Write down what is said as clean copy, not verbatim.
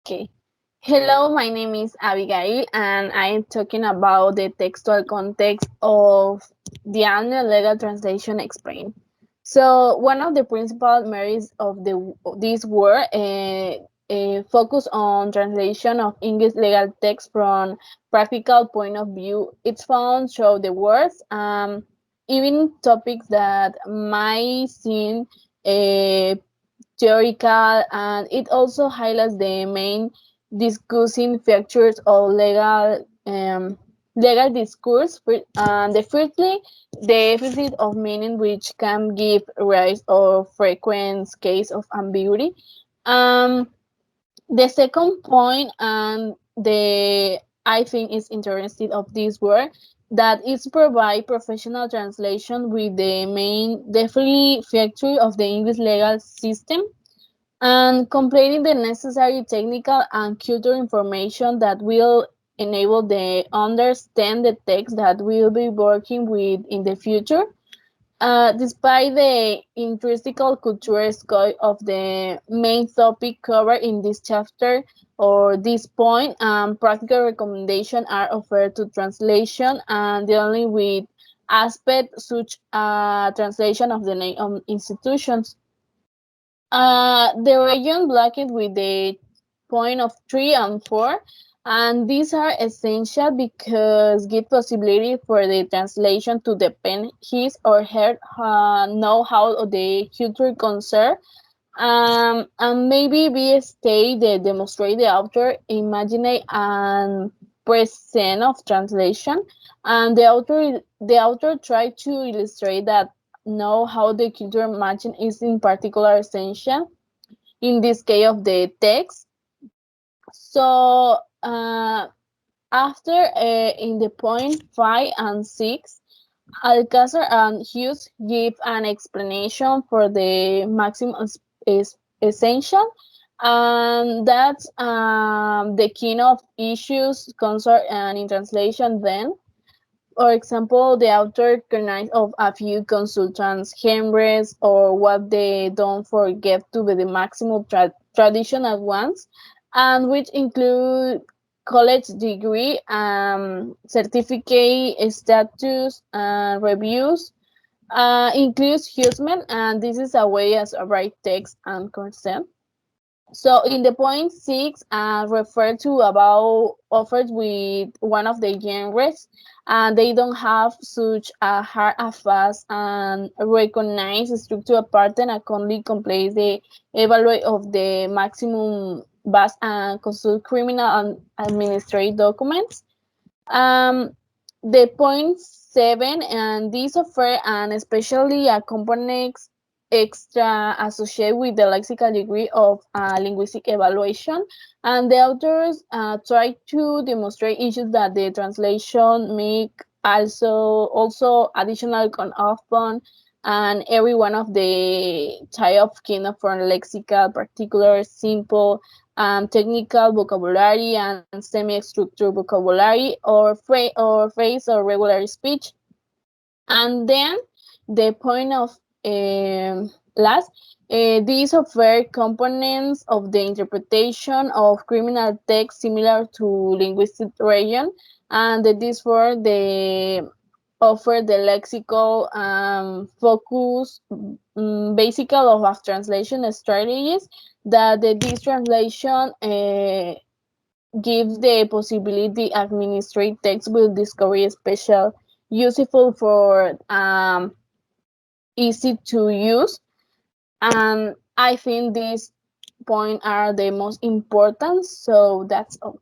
Okay. Hello, my name is Abigail, and I am talking about the textual context of the Dialnet-legal translation explained. So, one of the principal merits of this work focus on translation of English legal text from practical point of view. It's found show the words, even topics that might seem uh, theoretical, and it also highlights the main discussing features of legal discourse. The firstly, the deficit of meaning, which can give rise or frequent case of ambiguity. Um, the second point, and the I think is interesting of this work, that is provide professional translation with the main definitely feature of the English legal system and completing the necessary technical and cultural information that will enable the understand the text that we'll be working with in the future. Despite the intrinsic cultural scope of the main topic covered in this chapter or this point, practical recommendations are offered to translation and dealing with aspects such translation of the name of institutions. The region blocked with the point of 3 and 4, and these are essential because give possibility for the translation to depend his or her know-how of the culture concern, and maybe be a state that demonstrate the author imaginary and present of translation, and the author tried to illustrate that know how the culture matching is in particular essential in this case of the text. So after in the point 5 and 6, Alcázar and Hughes give an explanation for the maximum is essential, and that's the kind of issues concern and in translation. Then, for example, the author recognized of a few consultants' hemorrhages or what they don't forget to be the maximum traditional ones, and which include college degree, certificate status, reviews, includes Huseman, and this is a way as a right text and consent. So in the point 6, refer to about offers with one of the genres, and they don't have such a hard and fast and recognized structure pattern and only complete the evaluate of the maximum base and consult criminal and administrative documents. Um, the point 7, and this offer and especially a components extra associated with the lexical degree of linguistic evaluation, and the authors try to demonstrate issues that the translation make also additional con often, and every one of the type of kind of from lexical particular simple technical vocabulary and semi-structured vocabulary or phrase or regular speech. And then the point of last, these offer components of the interpretation of criminal text similar to linguistic region, and that these for the offer the lexical focus, basically of translation strategies that this translation gives the possibility administrate text will discover special useful for easy to use, and I think these points are the most important, so that's all.